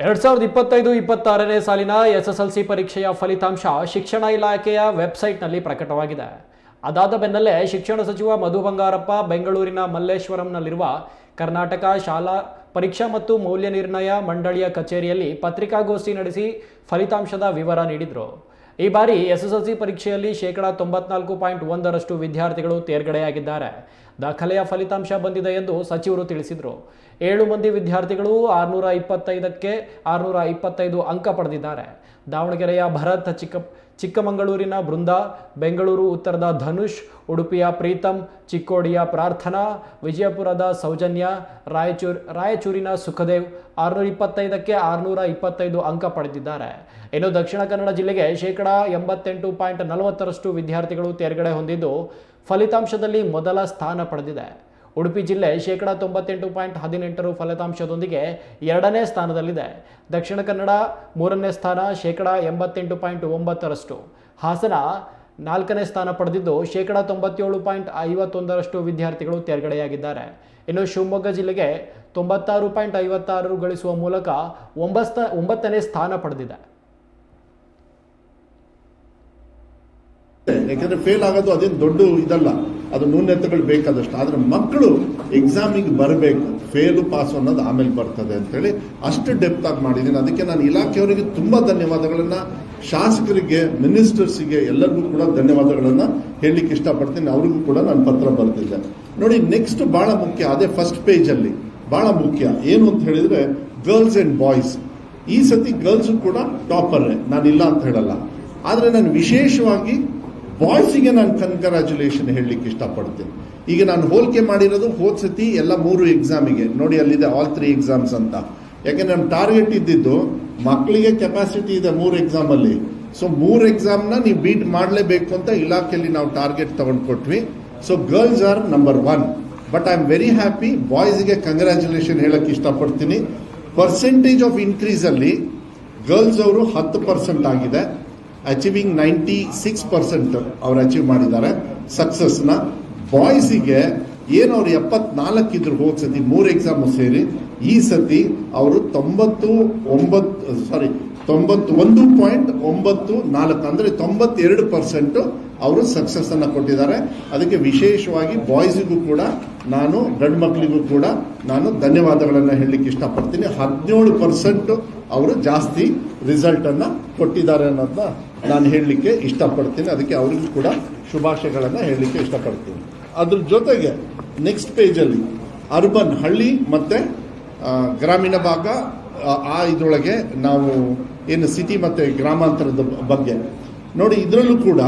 2025-26ನೇ ಸಾಲಿನ ಎಸ್ಎಸ್ಎಲ್ಸಿ ಪರೀಕ್ಷೆಯ ಫಲಿತಾಂಶ ಶಿಕ್ಷಣ ಇಲಾಖೆಯ ವೆಬ್ಸೈಟ್ನಲ್ಲಿ ಪ್ರಕಟವಾಗಿದೆ. ಅದಾದ ಬೆನ್ನಲ್ಲೇ ಶಿಕ್ಷಣ ಸಚಿವ ಮಧು ಬಂಗಾರಪ್ಪ ಬೆಂಗಳೂರಿನ ಮಲ್ಲೇಶ್ವರಂನಲ್ಲಿರುವ ಕರ್ನಾಟಕ ಶಾಲಾ ಪರೀಕ್ಷಾ ಮತ್ತು ಮೌಲ್ಯ ನಿರ್ಣಯ ಮಂಡಳಿಯ ಕಚೇರಿಯಲ್ಲಿ ಪತ್ರಿಕಾಗೋಷ್ಠಿ ನಡೆಸಿ ಫಲಿತಾಂಶದ ವಿವರ ನೀಡಿದರು. ಈ ಬಾರಿ ಎಸ್ಎಸ್ಎಲ್ಸಿ ಪರೀಕ್ಷೆಯಲ್ಲಿ 94.1% ವಿದ್ಯಾರ್ಥಿಗಳು ತೇರ್ಗಡೆಯಾಗಿದ್ದಾರೆ. ದಾಖಲೆಯ ಫಲಿತಾಂಶ ಬಂದಿದೆ ಎಂದು ಸಚಿವರು ತಿಳಿಸಿದರು. 7 ಮಂದಿ ವಿದ್ಯಾರ್ಥಿಗಳು 625ಕ್ಕೆ 625 ಅಂಕ ಪಡೆದಿದ್ದಾರೆ. ದಾವಣಗೆರೆಯ ಭರತ್, ಚಿಕ್ಕಮಗಳೂರಿನ ಬೃಂದಾ, ಬೆಂಗಳೂರು ಉತ್ತರದ ಧನುಷ್, ಉಡುಪಿಯ ಪ್ರೀತಮ್, ಚಿಕ್ಕೋಡಿಯ ಪ್ರಾರ್ಥನಾ, ವಿಜಯಪುರದ ಸೌಜನ್ಯ, ರಾಯಚೂರಿನ ಸುಖದೇವ್ 625ಕ್ಕೆ 625 ಅಂಕ ಪಡೆದಿದ್ದಾರೆ. ಇನ್ನು ದಕ್ಷಿಣ ಕನ್ನಡ ಜಿಲ್ಲೆಗೆ 88.40% ವಿದ್ಯಾರ್ಥಿಗಳು ತೇರ್ಗಡೆ ಹೊಂದಿದ್ದು ಫಲಿತಾಂಶದಲ್ಲಿ ಮೊದಲ ಸ್ಥಾನ ಪಡೆದಿದೆ. ಉಡುಪಿ ಜಿಲ್ಲೆ 98.18% ಫಲಿತಾಂಶದೊಂದಿಗೆ 2ನೇ ಸ್ಥಾನದಲ್ಲಿದೆ. ದಕ್ಷಿಣ ಕನ್ನಡ 3ನೇ ಸ್ಥಾನ 88.9%. ಹಾಸನ 4ನೇ ಸ್ಥಾನ ಪಡೆದಿದ್ದು 97.51% ವಿದ್ಯಾರ್ಥಿಗಳು ತೇರ್ಗಡೆಯಾಗಿದ್ದಾರೆ. ಇನ್ನು ಶಿವಮೊಗ್ಗ ಜಿಲ್ಲೆಗೆ 96.56 ಗಳಿಸುವ ಮೂಲಕ 9ನೇ ಸ್ಥಾನ ಪಡೆದಿದೆ. ಯಾಕಂದ್ರೆ ಫೇಲ್ ಆಗೋದು ಅದೇನು ದೊಡ್ಡ ಇದಲ್ಲ, ಅದು ನ್ಯೂನತೆಗಳು ಬೇಕಾದಷ್ಟು. ಆದ್ರೆ ಮಕ್ಕಳು ಎಕ್ಸಾಮಿಗೆ ಬರಬೇಕು, ಫೇಲು ಪಾಸ್ ಅನ್ನೋದು ಆಮೇಲೆ ಬರ್ತದೆ ಅಂತೇಳಿ ಅಷ್ಟು ಡೆಪ್ತ್ ಆಗಿ ಮಾಡಿದ್ದೀನಿ. ಅದಕ್ಕೆ ನಾನು ಇಲಾಖೆಯವರಿಗೆ ತುಂಬಾ ಧನ್ಯವಾದಗಳನ್ನ, ಶಾಸಕರಿಗೆ, ಮಿನಿಸ್ಟರ್ಸ್ಗೆ ಎಲ್ಲರಿಗೂ ಕೂಡ ಧನ್ಯವಾದಗಳನ್ನ ಹೇಳಲಿಕ್ಕೆ ಇಷ್ಟಪಡ್ತೀನಿ. ಅವ್ರಿಗೂ ಕೂಡ ನಾನು ಪತ್ರ ಬರೆದಿದ್ದೆ. ನೋಡಿ, ನೆಕ್ಸ್ಟ್ ಬಹಳ ಮುಖ್ಯ, ಅದೇ ಫಸ್ಟ್ ಪೇಜ್ ಅಲ್ಲಿ ಬಹಳ ಮುಖ್ಯ ಏನು ಅಂತ ಹೇಳಿದ್ರೆ ಗರ್ಲ್ಸ್ ಅಂಡ್ ಬಾಯ್ಸ್. ಈ ಸತಿ ಗರ್ಲ್ಸ್ ಕೂಡ ಟಾಪರ್, ನಾನಿಲ್ಲ ಅಂತ ಹೇಳಲ್ಲ. ಆದ್ರೆ ನಾನು ವಿಶೇಷವಾಗಿ ಬಾಯ್ಸಿಗೆ ನಾನು ಕಂಗ್ರಾಚುಲೇಷನ್ ಹೇಳಲಿಕ್ಕೆ ಇಷ್ಟಪಡ್ತೀನಿ. ಈಗ ನಾನು ಹೋಲಿಕೆ ಮಾಡಿರೋದು ಹೋದ ಸತಿ ಎಲ್ಲ 3 ಎಕ್ಸಾಮಿಗೆ. ನೋಡಿ, ಅಲ್ಲಿದೆ ಆಲ್ 3 ಎಕ್ಸಾಮ್ಸ್ ಅಂತ. ಯಾಕೆಂದ್ರೆ ನಮ್ಮ ಟಾರ್ಗೆಟ್ ಇದ್ದಿದ್ದು ಮಕ್ಕಳಿಗೆ ಕೆಪಾಸಿಟಿ ಇದೆ 3 ಎಕ್ಸಾಮ್ ಅಲ್ಲಿ. ಸೊ 3 ಎಕ್ಸಾಮ್ನ ನೀವು ಬೀಟ್ ಮಾಡಲೇಬೇಕು ಅಂತ ಇಲಾಖೆಯಲ್ಲಿ ನಾವು ಟಾರ್ಗೆಟ್ ತಗೊಂಡು ಕೊಟ್ವಿ. So girls are number 1. But I am very happy. ಬಾಯ್ಸ್ಗೆ ಕಂಗ್ರಾಚುಲೇಷನ್ ಹೇಳಕ್ಕೆ ಇಷ್ಟಪಡ್ತೀನಿ. ಪರ್ಸೆಂಟೇಜ್ ಆಫ್ ಇನ್ಕ್ರೀಸ್ ಅಲ್ಲಿ ಗರ್ಲ್ಸ್ ಅವರು 10% ಆಗಿದೆ. ಅಚೀವಿಂಗ್ 96% ಅವ್ರು ಅಚೀವ್ ಮಾಡಿದ್ದಾರೆ ಸಕ್ಸಸ್ನ. ಬಾಯ್ಸಿಗೆ ಏನು ಅವ್ರು 74 ಇದ್ರು ಹೋದ ಸತಿ 3 ಎಕ್ಸಾಮ್ ಸೇರಿ, ಈ ಸತಿ ಅವರು 91.94 ಅಂದ್ರೆ 92% ಅವರು ಸಕ್ಸಸ್ ಅನ್ನ ಕೊಟ್ಟಿದ್ದಾರೆ. ಅದಕ್ಕೆ ವಿಶೇಷವಾಗಿ ಬಾಯ್ಸಿಗೂ ಕೂಡ ನಾನು, ಗಂಡು ಮಕ್ಕಳಿಗೂ ಕೂಡ ನಾನು ಧನ್ಯವಾದಗಳನ್ನ ಹೇಳಲಿಕ್ಕೆ ಇಷ್ಟಪಡ್ತೀನಿ. 17% ಅವರು ಜಾಸ್ತಿ ರಿಸಲ್ಟ್ ಅನ್ನ ಕೊಟ್ಟಿದ್ದಾರೆ ಅನ್ನೋದನ್ನ ನಾನು ಹೇಳಲಿಕ್ಕೆ ಇಷ್ಟಪಡ್ತೀನಿ. ಅದಕ್ಕೆ ಅವರಿಗೂ ಕೂಡ ಶುಭಾಶಯಗಳನ್ನ ಹೇಳಲಿಕ್ಕೆ ಇಷ್ಟಪಡ್ತೀನಿ. ಅದ್ರ ಜೊತೆಗೆ ನೆಕ್ಸ್ಟ್ ಪೇಜ್ ಅಲ್ಲಿ ಅರ್ಬನ್, ಹಳ್ಳಿ ಮತ್ತೆ ಗ್ರಾಮೀಣ ಭಾಗ, ಆ ಇದರೊಳಗೆ ನಾವು ಏನು ಸಿಟಿ ಮತ್ತೆ ಗ್ರಾಮಾಂತರದ ಬಗ್ಗೆ ನೋಡಿ. ಇದರಲ್ಲೂ ಕೂಡ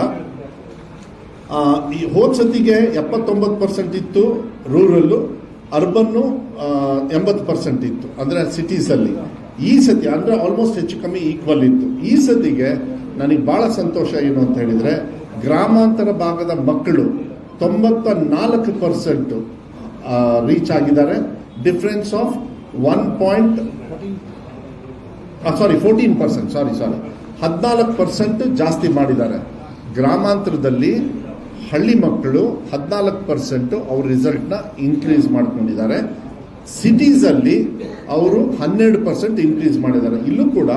ಈ ಹೋದ ಸತಿಗೆ 79% ಇತ್ತು ರೂರಲ್ಲು, ಅರ್ಬನ್ನು 80% ಇತ್ತು, ಅಂದ್ರೆ ಸಿಟೀಸ್ ಅಲ್ಲಿ. ಈ ಸತಿ ಅಂದ್ರೆ ಆಲ್ಮೋಸ್ಟ್ ಹೆಚ್ಚು ಕಮ್ಮಿ ಈಕ್ವಲ್ ಇತ್ತು. ಈ ಸತಿಗೆ ನನಗೆ ಬಹಳ ಸಂತೋಷ ಏನು ಅಂತ ಹೇಳಿದ್ರೆ, ಗ್ರಾಮಾಂತರ ಭಾಗದ ಮಕ್ಕಳು 94% ರೀಚ್ ಆಗಿದ್ದಾರೆ. ಡಿಫರೆನ್ಸ್ ಆಫ್ 14% ಜಾಸ್ತಿ ಮಾಡಿದ್ದಾರೆ. ಗ್ರಾಮಾಂತರದಲ್ಲಿ ಹಳ್ಳಿ ಮಕ್ಕಳು 14% ಅವ್ರ ರಿಸಲ್ಟ್ನ ಇನ್ಕ್ರೀಸ್ ಮಾಡ್ಕೊಂಡಿದ್ದಾರೆ. ಸಿಟೀಸ್ ಅಲ್ಲಿ ಅವರು 12% ಇನ್ಕ್ರೀಸ್ ಮಾಡಿದ್ದಾರೆ. ಇಲ್ಲೂ ಕೂಡ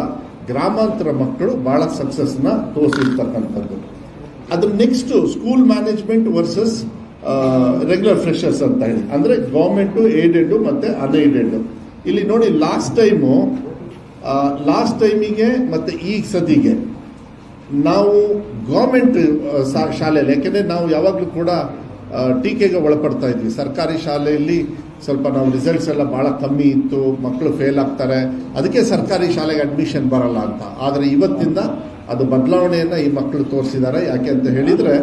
ಗ್ರಾಮಾಂತರ ಮಕ್ಕಳು ಬಹಳ ಸಕ್ಸಸ್ನ ತೋರಿಸಿರ್ತಕ್ಕಂಥದ್ದು. ಅದ್ರ next school management versus regular freshers ಅಂತ ಹೇಳಿ, ಅಂದ್ರೆ ಗವರ್ಮೆಂಟ್ ಏಡೆಡ್ ಮತ್ತೆ ಅನ್ಏಡೆಡ್. ಇಲ್ಲಿ ನೋಡಿ, ಲಾಸ್ಟ್ ಟೈಮಿಗೆ ಮತ್ತೆ ಈ ಸತಿಗೆ ನಾವು ಗವರ್ಮೆಂಟ್ ಶಾಲೆಯಲ್ಲಿ, ಯಾಕೆಂದ್ರೆ ನಾವು ಯಾವಾಗಲೂ ಕೂಡ ಟೀಕೆಗೆ ಒಳಪಡ್ತಾ ಇದ್ವಿ. ಸರ್ಕಾರಿ ಶಾಲೆಯಲ್ಲಿ ಸ್ವಲ್ಪ ನಾವು ರಿಸಲ್ಟ್ಸ್ ಎಲ್ಲ ಬಹಳ ಕಮ್ಮಿ ಇತ್ತು, ಮಕ್ಕಳು ಫೇಲ್ ಆಗ್ತಾರೆ, ಅದಕ್ಕೆ ಸರ್ಕಾರಿ ಶಾಲೆಗೆ ಅಡ್ಮಿಷನ್ ಬರಲ್ಲ ಅಂತ. ಆದರೆ ಇವತ್ತಿಂದ ಅದು ಬದಲಾವಣೆಯನ್ನ ಈ ಮಕ್ಕಳು ತೋರಿಸಿದ್ದಾರೆ. ಯಾಕೆ ಅಂತ ಹೇಳಿದ್ರೆ